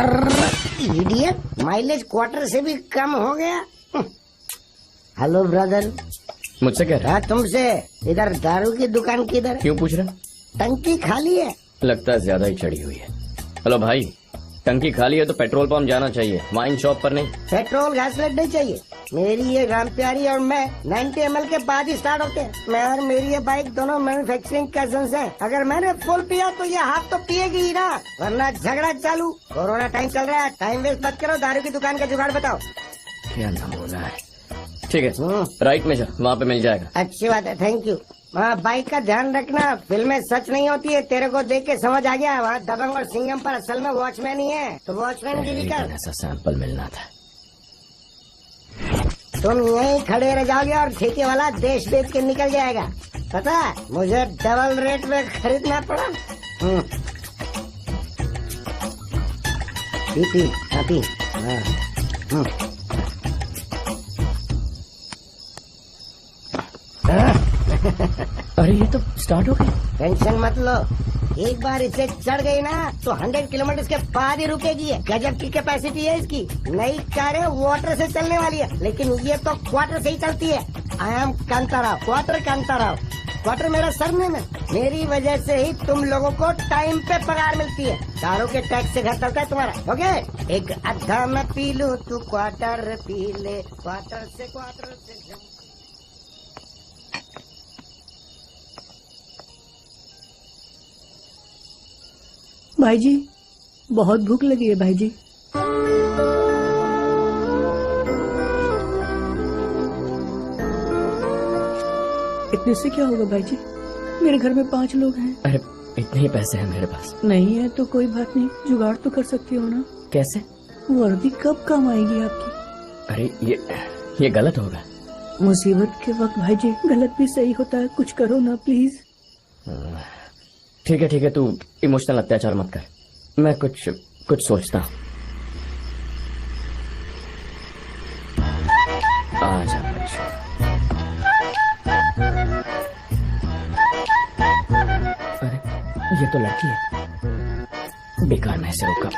Idiot, mileage quarter से भी कम हो गया। Hello brother. मुझसे कह रहा? हाँ तुमसे। इधर दारू की दुकान किधर? क्यों पूछ रहा? टंकी खाली है। लगता है ज्यादा ही चढ़ी हुई है। हेलो भाई, टंकी खाली है तो पेट्रोल पंप जाना चाहिए, वाइन शॉप पर नहीं। पेट्रोल घासलेट नहीं चाहिए। मेरी ये राम प्यारी और मैं 90 ml के बाद ही स्टार्ट होते हैं। मैं और मेरी ये बाइक दोनों मैन्युफैक्चरिंग कजन्स हैं। अगर मैंने फुल पिया तो ये हाथ तो पिएगी ही ना, वरना झगड़ा चालू। कोरोना टाइम चल रहा है, टाइम वेस्ट मत करो, दारू की दुकान का जुगाड़ बताओ। क्या नमूना है। ठीक है राइट में जा, वहाँ पे मिल जाएगा। अच्छी बात है, थैंक यू। वहाँ बाइक का ध्यान रखना, फिल्में सच नहीं होती है, तेरे को देख के समझ आ गया। वहाँ दबंग और सिंघम पर असल में वॉचमैन ही है, तो वॉचमैन गिरी कर। ऐसा सैंपल मिलना था। तुम यहीं खड़े रह जाओगे और ठेके वाला देश बेच के निकल जाएगा। पता है, मुझे डबल रेट में खरीदना पड़ा। पी अरे ये तो स्टार्ट हो गई। टेंशन मत लो, एक बार इसे चढ़ गई ना तो 100 किलोमीटर के बाद ही रुकेगी। गजब की कैपेसिटी है इसकी। नई कारें वाटर से चलने वाली है, लेकिन ये तो क्वार्टर से ही चलती है। I am Kantarao, quarter Kantarao. Quarter मेरा सरनेम है। मेरी वजह से ही तुम लोगों को टाइम पे पगार मिलती है। दारू के टैक्स से घर चलता है तुम्हारा। ओके, एक अद्धा मैं पी लूं, तू क्वार्टर पी ले। क्वार्टर से भाई जी, बहुत भूख लगी है भाई जी। इतने से क्या होगा भाई जी, मेरे घर में 5 लोग हैं। अरे इतने ही पैसे हैं मेरे पास। नहीं है तो कोई बात नहीं, जुगाड़ तो कर सकती हो ना। कैसे? वर्दी कब काम आएगी आपकी? अरे ये गलत होगा। मुसीबत के वक्त भाई जी गलत भी सही होता है, कुछ करो ना प्लीज। ठीक है, तू इमोशनल अत्याचार मत कर, मैं कुछ सोचता हूँ। आजा अरे ये तो लड़की है, बेकार में ऐसे रोका।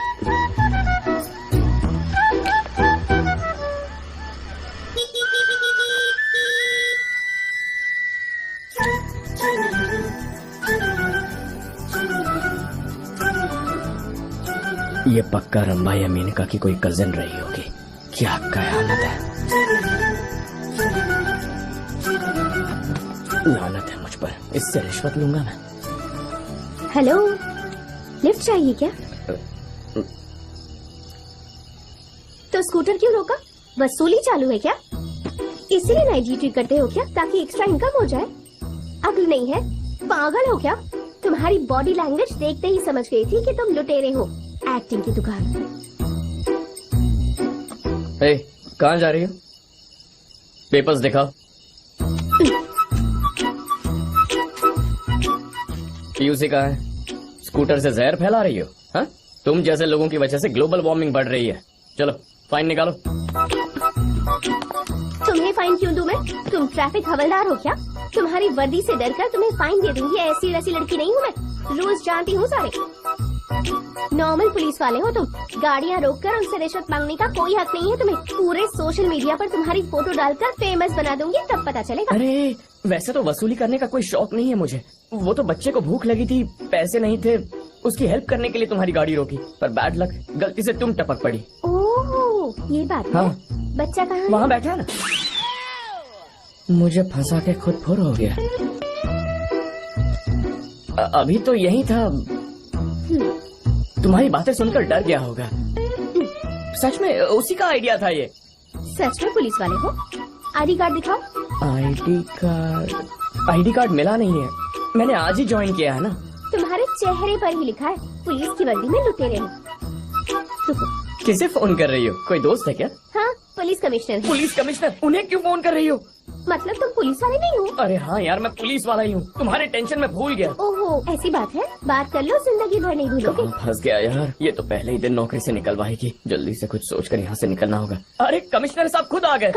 ये पक्का रंबा या मेनका की कोई कजिन रही होगी। क्या कयामत है। लानत है मुझ पर, इससे रिश्वत लूंगा मैं। हेलो, लिफ्ट चाहिए क्या? तो स्कूटर क्यों रोका? वसूली चालू है क्या? इसीलिए नाइट ड्यूटी करते हो क्या, ताकि एक्स्ट्रा इनकम हो जाए? अक्ल नहीं है, पागल हो क्या? तुम्हारी बॉडी लैंग्वेज देखते ही समझ गई थी कि तुम लुटेरे हो। एक्टिंग की दुकान। कहाँ जा रही हो? पेपर्स दिखाओ। पीयूसी कहाँ है? स्कूटर से जहर फैला रही हो? हाँ? तुम जैसे लोगों की वजह से ग्लोबल वार्मिंग बढ़ रही है। चलो फाइन निकालो। तुम्हें फाइन क्यों दूं मैं? तुम ट्रैफिक हवलदार हो क्या? तुम्हारी वर्दी से डरकर तुम्हें फाइन दे दूंगी, ऐसी वैसी लड़की नहीं हूँ मैं। रूल्स जानती हूँ सारे। नॉर्मल पुलिस वाले हो तुम, गाड़ियाँ रोककर उनसे रिश्वत मांगने का कोई हक नहीं है तुम्हें। पूरे सोशल मीडिया पर तुम्हारी फोटो डालकर फेमस बना दूंगी, तब पता चलेगा। अरे वैसे तो वसूली करने का कोई शौक नहीं है मुझे। वो तो बच्चे को भूख लगी थी, पैसे नहीं थे, उसकी हेल्प करने के लिए तुम्हारी गाड़ी रोकी, पर बैड लक, गलती से तुम टपक पड़ी। ओह ये बात है। हाँ। बच्चा कहाँ है? वहाँ बैठा है ना। मुझे फंसा के खुद फुर हो गया। अभी तो यही था। तुम्हारी बातें सुनकर डर गया होगा। सच में उसी का आइडिया था ये। सच में पुलिस वाले हो? आईडी कार्ड दिखाओ। आईडी कार्ड मिला नहीं है, मैंने आज ही ज्वाइन किया है ना। तुम्हारे चेहरे पर ही लिखा है पुलिस की वर्दी में लुटेरे हो। किसे फोन कर रही हो? कोई दोस्त है क्या? हाँ, पुलिस कमिश्नर। Police commissioner? उन्हें क्यों फोन कर रही हो? मतलब तुम पुलिस वाले नहीं हो? अरे हाँ यार, मैं पुलिस वाला ही हूँ, तुम्हारे टेंशन में भूल गया। ओहो ऐसी बात है, बात कर लो, जिंदगी भर नहीं भूलोगे। फंस गया यार, ये तो पहले ही दिन नौकरी से निकलवाएगी। जल्दी से कुछ सोचकर यहाँ से निकलना होगा। अरे कमिश्नर साहब खुद आ गए।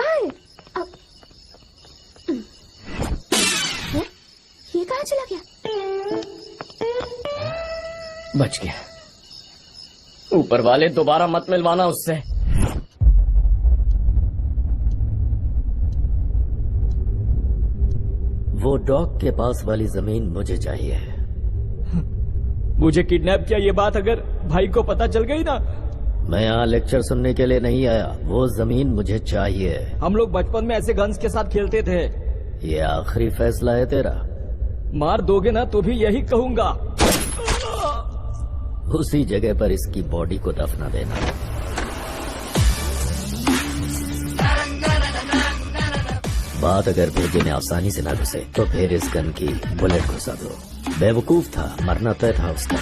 ये कहाँ चला गया? बच गया। ऊपर वाले दोबारा मत मिलवाना उससे। वो डॉग के पास वाली जमीन मुझे चाहिए। मुझे किडनैप किया ये बात अगर भाई को पता चल गई ना। मैं यहाँ लेक्चर सुनने के लिए नहीं आया, वो जमीन मुझे चाहिए। हम लोग बचपन में ऐसे गन्स के साथ खेलते थे। ये आखिरी फैसला है तेरा? मार दोगे ना तो भी यही कहूंगा। उसी जगह पर इसकी बॉडी को दफना देना। बात अगर भेजे में आसानी से ना घुसे तो फिर इस गन की बुलेट घुसा दो। बेवकूफ था, मरना तय था उसका।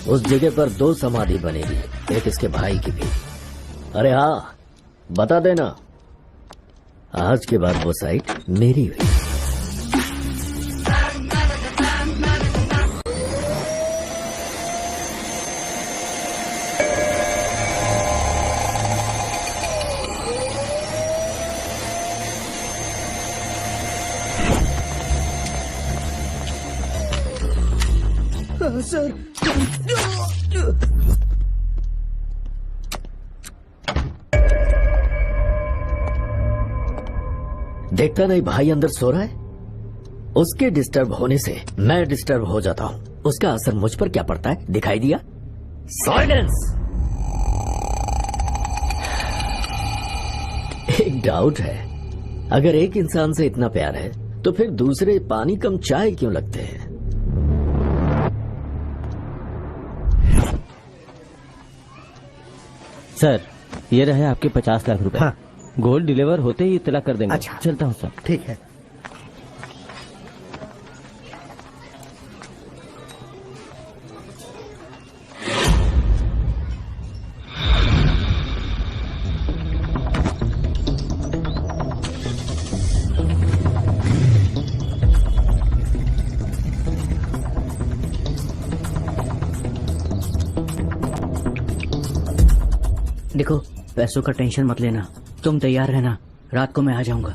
उस जगह पर 2 समाधि बनेगी, एक इसके भाई की भी। अरे हाँ, बता देना आज के बाद वो साइट मेरी हुई। सर, देखता नहीं भाई अंदर सो रहा है? उसके डिस्टर्ब होने से मैं डिस्टर्ब हो जाता हूँ। उसका असर मुझ पर क्या पड़ता है दिखाई दिया? साइलेंस। एक डाउट है, अगर एक इंसान से इतना प्यार है तो फिर दूसरे पानी कम चाय क्यों लगते हैं? सर, ये रहे आपके 50 लाख रुपए। हाँ। गोल्ड डिलीवर होते ही इत्तला कर देंगे। अच्छा। चलता हूँ सर। ठीक है। देखो, पैसों का टेंशन मत लेना, तुम तैयार रहना, रात को मैं आ जाऊंगा।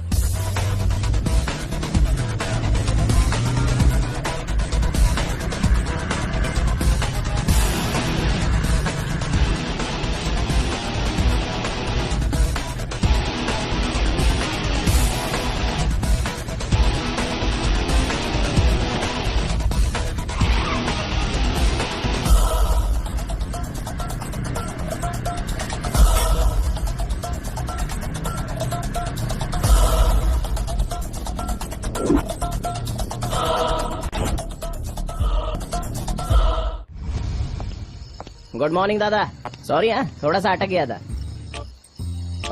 गुड मॉर्निंग दादा। सॉरी हाँ, थोड़ा सा अटक गया था।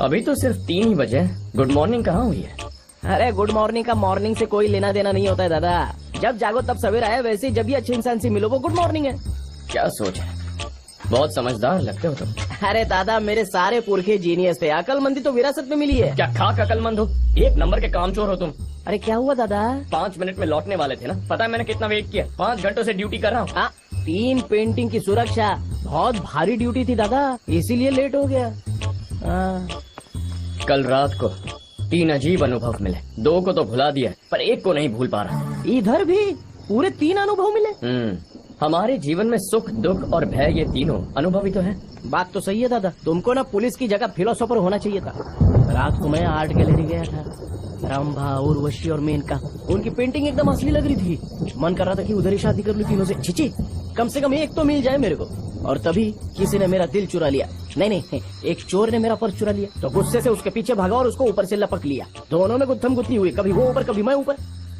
अभी तो सिर्फ 3 ही बजे। गुड मॉर्निंग कहाँ हुई है? अरे गुड मॉर्निंग का मॉर्निंग से कोई लेना देना नहीं होता है दादा। जब जागो तब सवेरा है, वैसे जब भी अच्छे इंसान से मिलो वो गुड मॉर्निंग है। क्या सोच है, बहुत समझदार लगते हो तुम। अरे दादा, मेरे सारे पुरखे जीनियस थे, अकलमंदी तो विरासत में मिली है। क्या खाक अकलमंद हो, 1 नंबर के कामचोर हो तुम। अरे क्या हुआ दादा? 5 मिनट में लौटने वाले थे ना, पता है मैंने कितना वेट किया? 5 घंटों से ड्यूटी कर रहा हूँ। 3 पेंटिंग की सुरक्षा, बहुत भारी ड्यूटी थी दादा, इसीलिए लेट हो गया। कल रात को 3 अजीब अनुभव मिले। 2 को तो भुला दिया, पर 1 को नहीं भूल पा रहा। इधर भी पूरे 3 अनुभव मिले। हमारे जीवन में सुख, दुख और भय, ये तीनों अनुभव ही तो है। बात तो सही है दादा, तुमको ना पुलिस की जगह फिलोसोफर होना चाहिए था। रात को मैं आर्ट गैलरी गया था, रंभा, उर्वशी और मेनका, उनकी पेंटिंग एकदम असली लग रही थी। मन कर रहा था कि उधर ही शादी कर लूं तीनों से। छिची, कम से कम एक तो मिल जाए मेरे को। और तभी किसी ने मेरा दिल चुरा लिया। नहीं, एक चोर ने मेरा पर्स चुरा लिया। तो गुस्से से उसके पीछे भागा और उसको ऊपर से लपक लिया। दोनों में गुत्थम गुत्थी हुई, कभी वो ऊपर कभी मैं ऊपर।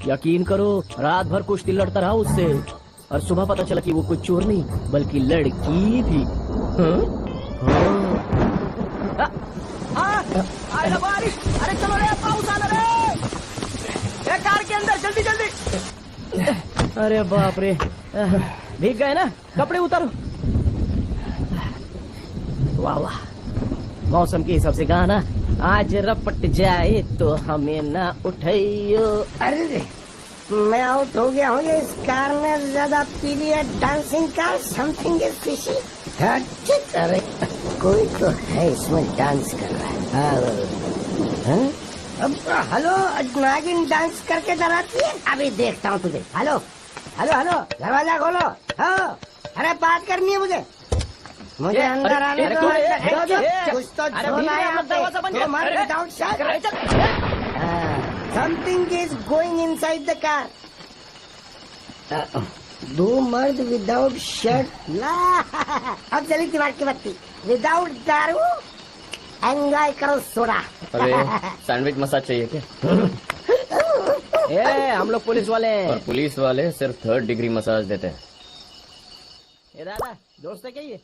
यकीन करो, रात भर कुश्ती लड़ता रहा उससे, और सुबह पता चला कि वो कोई चोर नहीं बल्कि लड़की थी। अरे चलो रे, पाउस आना रे, कार के अंदर, जल्दी जल्दी। अरे बाप रे, भीग गए ना, कपड़े उतारो। वाह वाह, मौसम के हिसाब से गाना। आज रपट जाए तो हमें ना उठाइयो। अरे मैं आउट हो गया हूँ, ये इस कार ने ज्यादा पी लिया। Dancing car, something is fishy. अरे कोई तो है इसमें डांस कर रहा है। अब हेलो, नागिन डांस करके डराती है। अभी देखता हूँ तुझे। हेलो हेलो हेलो, दरवाजा खोलो। हाँ, अरे बात करनी है मुझे। मुझे अंदर आने दो। कुछ तो झोल आया यहाँ पे। दरवाजा बंद कर। तुम हर without shut. Something is going inside the car. दो मर्द विदाउट शर्ट। अब चली दिमाग की बत्ती। विदाउट दारू एंजॉय करो सोडा। अरे सैंडविच मसाज चाहिए क्या? हम लोग पुलिस वाले हैं। और पुलिस वाले सिर्फ 3rd डिग्री मसाज देते हैं। ए दादा, दोस्त है क्या ये?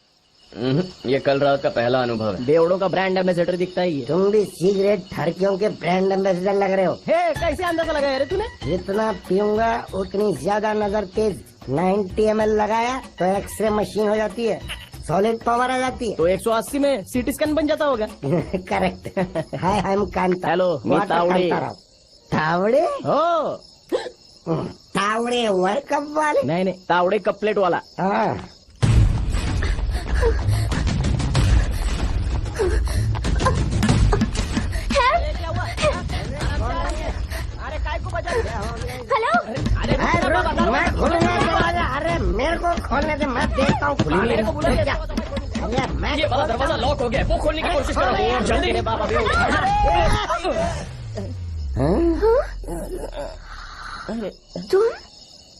ये कल रात का पहला अनुभव है। बेवड़ों का ब्रांड एम्बेसडर दिखता है ये। तुम भी सिगरेट ठरकियों के ब्रांड एम्बेसडर लग रहे हो। हे, कैसे अंदाजा लगाया रे तूने? जितना पीऊंगा उतनी ज्यादा नजर तेज। 90 ml लगाया तो एक्सरे मशीन हो जाती है, सॉलिड पावर आ जाती है। तो 180 में सीटी स्कैन बन जाता होगा। Correct. Hi I am Kanta. Hello, मैं तावड़े। तावड़े? हो तावड़े वर्ल्ड कप वाले? नहीं, तावड़े कप प्लेट वाला। हाँ। अरे काय को बजा? हेलो, मैं खोलूंगा दरवाजा। अरे मेरे को खोलने दे, मैं देखता हूँ। खुली मेरे को बुला क्या? अरे मैं ये वाला दरवाजा लॉक हो गया, वो खोलने की कोशिश करो जल्दी। अरे बाबा, तुम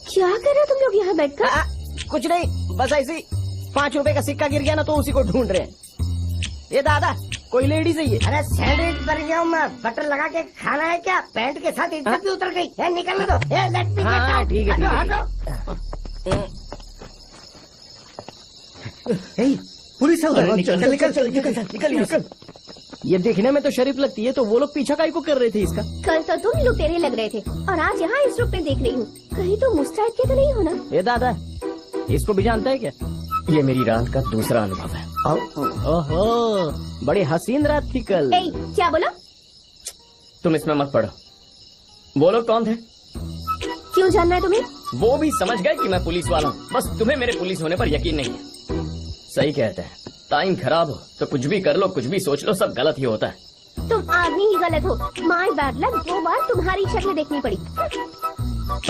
क्या कर रहे हो तुम लोग यहाँ बैठकर? कुछ नहीं, बस ऐसे ही 5 रुपए का सिक्का गिर गया ना, तो उसी को ढूंढ रहे हैं। ये दादा, कोई लेडीज है ये? अरे सैंडविच बन गया हूँ मैं। बटर लगा के खाना है क्या? पैंट के साथ इज्जत भी उतर गई। निकलने दो। लेट मी हाँ, ठीक है, ठीक है। पुलिस निकल। ये देखने में तो शरीफ लगती है, तो वो लोग पीछा काहे को कर रहे थे इसका? कल तो तुम लुटेरे लग रहे थे और आज यहाँ इस रूप में देख रही हूँ। कहीं तो मुस्ताद के तो नहीं हो ना? ये दादा, इसको भी जानता है क्या? ये मेरी रात का दूसरा अनुभव है। ओहो, बड़ी हसीन रात थी कल। ए, क्या बोलो? तुम इसमें मत पड़ो। वो लोग कौन थे? क्यों जानना है तुम्हें? वो भी समझ गए कि मैं पुलिस वाला हूँ, बस तुम्हें मेरे पुलिस होने पर यकीन नहीं है। सही कहते हैं, टाइम खराब हो तो कुछ भी कर लो, कुछ भी सोच लो, सब गलत ही होता है। तुम आदमी ही गलत हो। माय बैड लक, 2 बार तुम्हारी शक्ल देखनी पड़ी।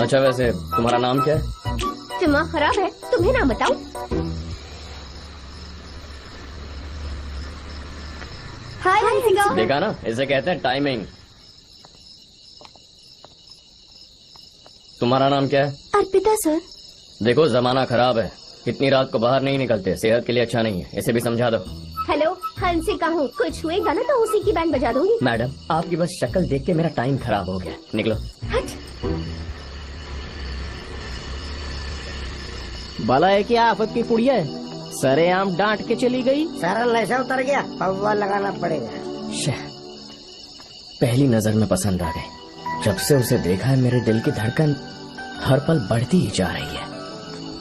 अच्छा वैसे तुम्हारा नाम क्या है? दिमाग खराब है, तुम्हें ना बताऊं? हाय हंसिका। देखा ना, इसे कहते हैं टाइमिंग। तुम्हारा नाम क्या है? अर्पिता सर। देखो जमाना खराब है, इतनी रात को बाहर नहीं निकलते, सेहत के लिए अच्छा नहीं है, इसे भी समझा दो। हेलो, हंसिका हूँ। कुछ हुएगा ना तो उसी की बैंड बजा दूंगी। मैडम, आपकी बस शक्ल देख के मेरा टाइम खराब हो गया, निकलो। हट। बाला है क्या आफत की पुड़िया है? सरेआम डांट के चली गई। सारा नशा उतर गया, पौवा लगाना पड़ेगा। शह, पहली नजर में पसंद आ गई। जब से उसे देखा है मेरे दिल की धड़कन हर पल बढ़ती ही जा रही है।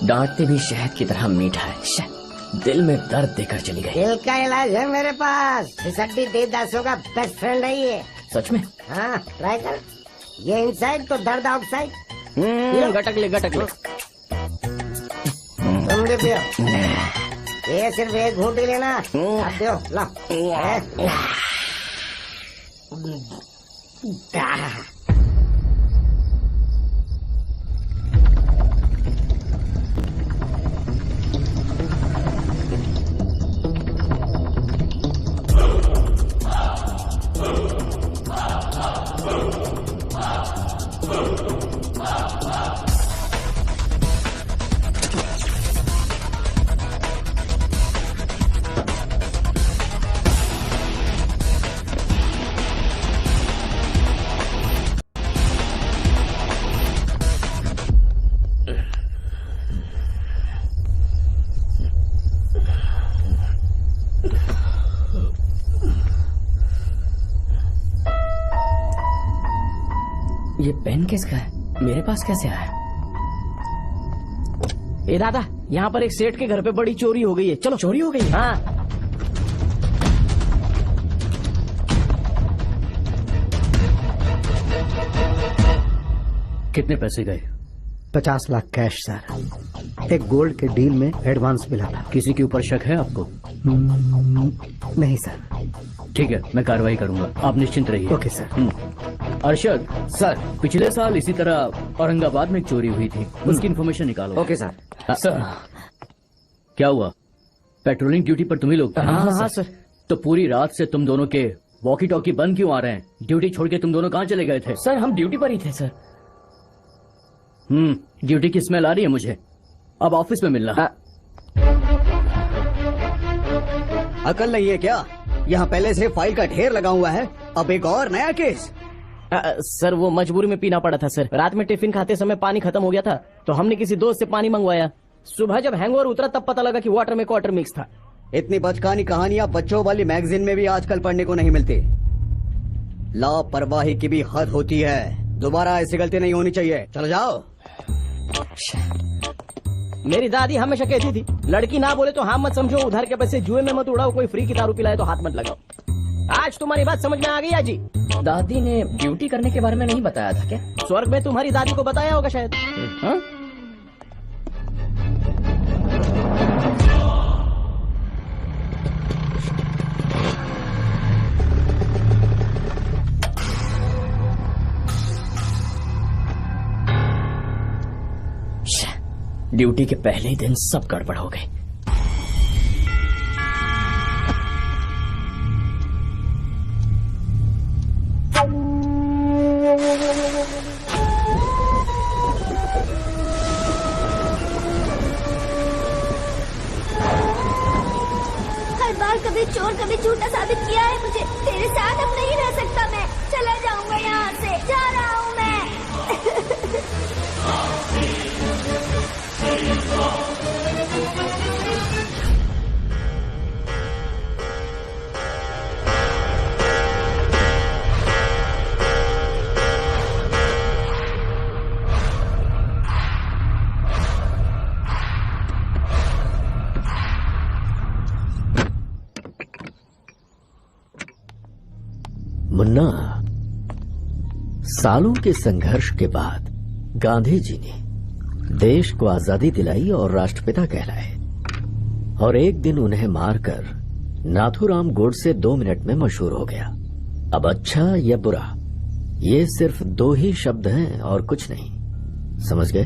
डांटते भी शहद की तरह मीठा है। शह, दिल में दर्द देकर चली गई। दिल का इलाज है मेरे पास। फिसड्डी देवदासों का बेस्ट फ्रेंड है ये। सच में? हाँ, ट्राई कर। ये इनसाइड तो दर्द आउटसाइड। गटक ले। तुम भी पियो। ये सिर्फ एक घूंट ही लेना। अब पियो, लो। ये पेन किसका है? मेरे पास कैसे आया? ए दादा, यहाँ पर एक सेठ के घर पे बड़ी चोरी हो गई है। चलो। चोरी हो गई? हाँ। कितने पैसे गए? 50 लाख कैश सर। एक गोल्ड के डील में एडवांस मिला था। किसी के ऊपर शक है आपको? नहीं सर। ठीक है, मैं कार्रवाई करूंगा, आप निश्चिंत रहिए। Okay sir. अरशद सर, पिछले साल इसी तरह औरंगाबाद में एक चोरी हुई थी, उसकी इन्फॉर्मेशन निकालो। Okay sir. सर क्या हुआ? पेट्रोलिंग ड्यूटी पर तुम्ही लोग थे? हाँ, सर। तो पूरी रात से तुम दोनों के वॉकी टॉकी बंद क्यों आ रहे हैं? ड्यूटी छोड़ के तुम दोनों कहाँ चले गए थे? सर हम ड्यूटी पर ही थे सर। ड्यूटी की स्मेल आ रही है मुझे। अब ऑफिस में मिलना। अकल नहीं है क्या? यहाँ पहले से फाइल का ढेर लगा हुआ है, अब एक और नया केस। सर वो मजबूरी में पीना पड़ा था सर। रात में टिफिन खाते समय पानी खत्म हो गया था तो हमने किसी दोस्त से पानी मंगवाया। सुबह जब हैंगओवर उतरा तब पता लगा कि वाटर में क्वार्टर मिक्स था। इतनी बचकानी कहानियां बच्चों वाली मैगजीन में भी आजकल पढ़ने को नहीं मिलती। लापरवाही की भी हद होती है। दोबारा ऐसी गलती नहीं होनी चाहिए। चलो जाओ। मेरी दादी हमेशा कहती थी लड़की ना बोले तो हाँ मत समझो, उधार के पैसे जुए में मत उड़ाओ, कोई फ्री की दारू पिलाए तो हाथ मत लगाओ। आज तुम्हारी बात समझ में आ गई जी। दादी ने ड्यूटी करने के बारे में नहीं बताया था क्या? स्वर्ग में तुम्हारी दादी को बताया होगा शायद। हाँ? ड्यूटी के पहले ही दिन सब गड़बड़ हो गई। हर बार कभी चोर कभी झूठा साबित किया है मुझे। तेरे साथ अब नहीं रह सकता मैं। चला जाऊंगा यहाँ से। जा रहा हूँ मैं। मुन्ना, सालों के संघर्ष के बाद गांधी जी ने देश को आजादी दिलाई और राष्ट्रपिता कहलाए, और एक दिन उन्हें मारकर नाथूराम गोडसे 2 मिनट में मशहूर हो गया। अब अच्छा या बुरा, ये सिर्फ 2 ही शब्द हैं और कुछ नहीं। समझ गए?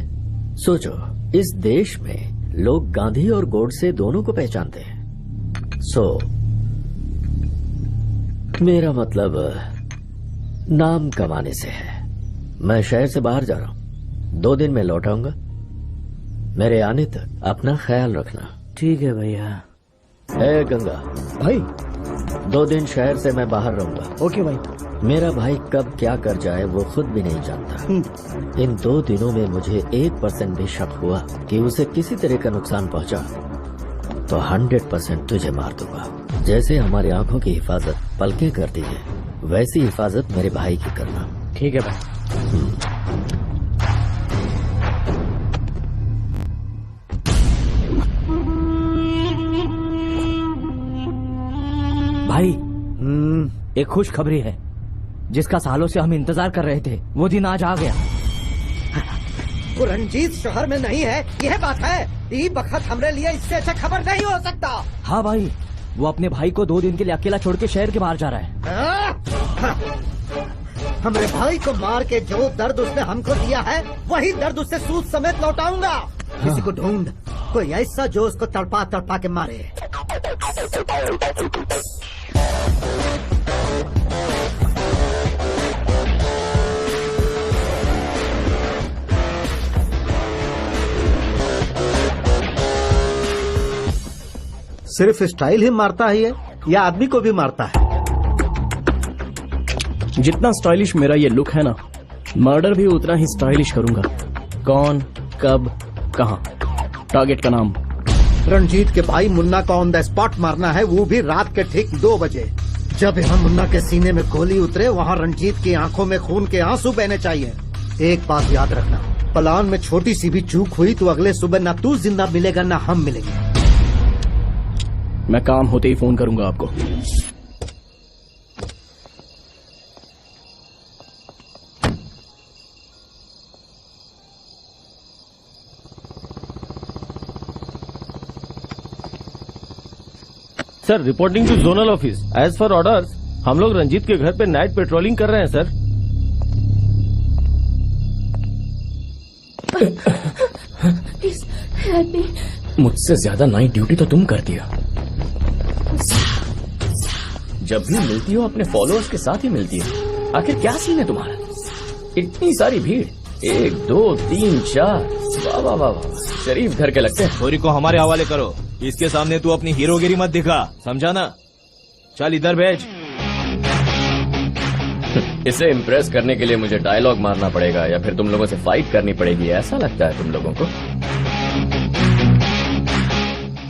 सोचो, इस देश में लोग गांधी और गोडसे दोनों को पहचानते हैं। मेरा मतलब नाम कमाने से है। मैं शहर से बाहर जा रहा हूँ, 2 दिन में लौट आऊंगा। मेरे आने तक अपना ख्याल रखना। ठीक है भैया। ए गंगा भाई। 2 दिन शहर से मैं बाहर रहूंगा। ओके भाई। मेरा भाई कब क्या कर जाए वो खुद भी नहीं जानता। इन 2 दिनों में मुझे 1% भी शक हुआ कि उसे किसी तरह का नुकसान पहुंचा तो 100% तुझे मार दूंगा। जैसे हमारी आंखों की हिफाजत पलकें करती है, वैसी हिफाजत मेरे भाई की करना। ठीक है भाई। भाई एक खुशखबरी है, जिसका सालों से हम इंतजार कर रहे थे, वो दिन आज आ गया। वो रंजीत शहर में नहीं है, यह बात है। ई बखत हमरे लिए इससे अच्छा खबर नहीं हो सकता। हाँ भाई, वो अपने भाई को 2 दिन के लिए अकेला छोड़ के शहर के बाहर जा रहा है। हमरे भाई को मार के जो दर्द उसने हमको दिया है, वही दर्द उससे सूद समेत लौटाऊंगा। किसी को ढूंढ, कोई ऐसा जो उसको तड़पा तड़पा के मारे। सिर्फ स्टाइल ही मारता है ये, या आदमी को भी मारता है? जितना स्टाइलिश मेरा ये लुक है ना, मर्डर भी उतना ही स्टाइलिश करूंगा। कौन, कब, कहाँ, टारगेट का नाम। रणजीत के भाई मुन्ना को ऑन द स्पॉट मारना है, वो भी रात के ठीक 2 बजे। जब यहाँ मुन्ना के सीने में गोली उतरे, वहाँ रंजीत की आंखों में खून के आंसू बहने चाहिए। एक बात याद रखना, प्लान में छोटी सी भी चूक हुई तो अगले सुबह ना तू जिंदा मिलेगा ना हम मिलेंगे। मैं काम होते ही फोन करूंगा आपको। Sir, reporting to zonal office. As for orders, हम लोग रंजीत के घर पे नाइट पेट्रोलिंग कर रहे हैं सर। Please help me. मुझसे ज्यादा नाइट ड्यूटी तो तुम कर दिया। जब भी मिलती हो अपने फॉलोअर्स के साथ ही मिलती हो। आखिर क्या सीन है तुम्हारा? इतनी सारी भीड़, 1 2 3 4, वाह वाह वाह वाह, शरीफ घर के लगते हैं। छोरी को हमारे हवाले करो, इसके सामने तू अपनी हीरोगिरी मत दिखा, समझा ना? चल इधर भेज। इसे इम्प्रेस करने के लिए मुझे डायलॉग मारना पड़ेगा या फिर तुम लोगों से फाइट करनी पड़ेगी, ऐसा लगता है तुम लोगों को?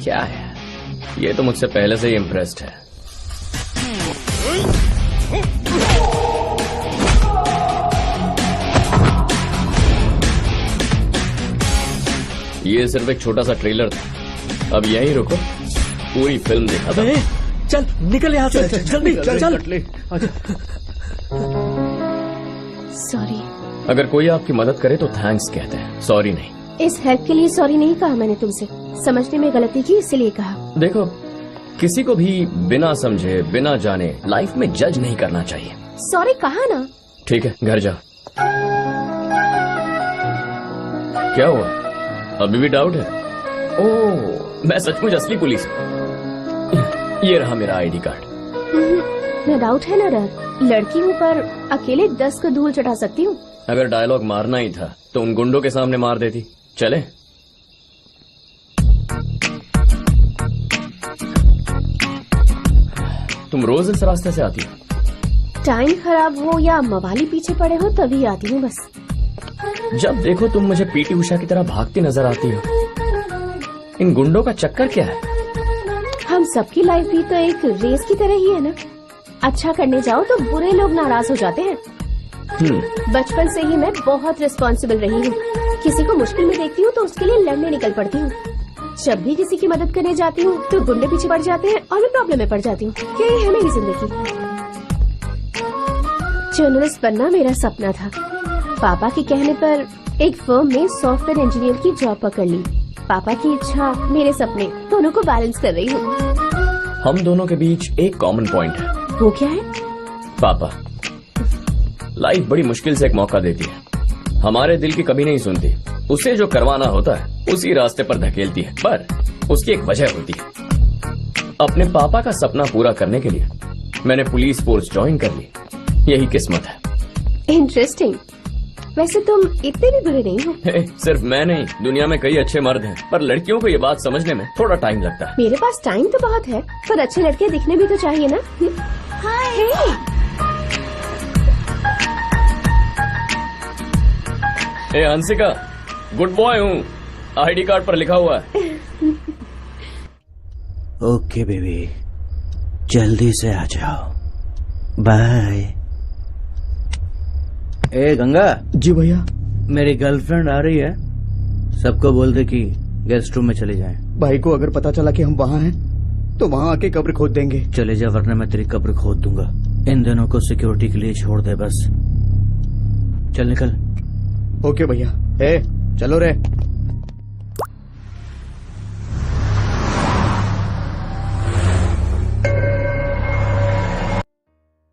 क्या है, ये तो मुझसे पहले से ही इम्प्रेस्ड है। ये सिर्फ एक छोटा सा ट्रेलर था, अब यहीं रुको, पूरी फिल्म देखा था। चल निकल यहाँ से, जल्दी चल। सॉरी। अगर कोई आपकी मदद करे तो थैंक्स कहते हैं, सॉरी नहीं। इस हेल्प के लिए सॉरी नहीं कहा मैंने तुमसे, समझने में गलती की इसीलिए कहा। देखो, किसी को भी बिना समझे बिना जाने लाइफ में जज नहीं करना चाहिए। सॉरी कहा ना। ठीक है, घर जाओ। क्या हुआ, अभी भी डाउट है? ओह, मैं सचमुच असली पुलिस हूँ। ये रहा मेरा आईडी कार्ड। न डाउट है न डर, लड़की हूँ पर अकेले 10 को धूल चढ़ा सकती हूँ। अगर डायलॉग मारना ही था तो उन गुंडों के सामने मार देती। चले? तुम रोज इस रास्ते से आती हो? टाइम खराब हो या मवाली पीछे पड़े हो तभी आती हूँ बस। जब देखो तुम मुझे पीटी उषा की तरह भागती नजर आती हो। इन गुंडों का चक्कर क्या है? हम सबकी लाइफ भी तो एक रेस की तरह ही है ना। अच्छा करने जाओ तो बुरे लोग नाराज हो जाते हैं। बचपन से ही मैं बहुत रिस्पॉन्सिबल रही हूँ। किसी को मुश्किल में देखती हूँ तो उसके लिए लड़ने निकल पड़ती हूँ। जब भी किसी की मदद करने जाती हूँ तो गुंडे पीछे पड़ जाते हैं और मैं प्रॉब्लम में पड़ जाती हूँ। यही है मेरी जिंदगी। जर्नलिस्ट बनना मेरा सपना था। पापा के कहने पर एक फर्म में सॉफ्टवेयर इंजीनियर की जॉब पकड़ ली। पापा की इच्छा, मेरे सपने, दोनों को बैलेंस कर रही हूँ। हम दोनों के बीच एक कॉमन पॉइंट है। वो क्या है? पापा। लाइफ बड़ी मुश्किल से एक मौका देती है, हमारे दिल की कभी नहीं सुनती। उसे जो करवाना होता है उसी रास्ते पर धकेलती है, पर उसकी एक वजह होती है। अपने पापा का सपना पूरा करने के लिए मैंने पुलिस फोर्स ज्वाइन कर ली। यही किस्मत है। इंटरेस्टिंग। वैसे तुम इतने भी बुरे नहीं हो। सिर्फ मैं नहीं, दुनिया में कई अच्छे मर्द हैं, पर लड़कियों को ये बात समझने में थोड़ा टाइम लगता है। मेरे पास टाइम तो बहुत है, पर अच्छे लड़के दिखने भी तो चाहिए ना। हाय। ए हंसिका, गुड बॉय हूँ, आईडी कार्ड पर लिखा हुआ है। ओके बेबी, जल्दी से आ जाओ, बाय। ए गंगा। जी भैया। मेरी गर्लफ्रेंड आ रही है, सबको बोल दे कि गेस्ट रूम में चले जाएं। भाई को अगर पता चला कि हम वहाँ हैं तो वहाँ आके कब्र खोद देंगे। चले जा वरना मैं तेरी कब्र खोद दूंगा। इन दोनों को सिक्योरिटी के लिए छोड़ दे बस। चल निकल। ओके भैया। ए चलो रे।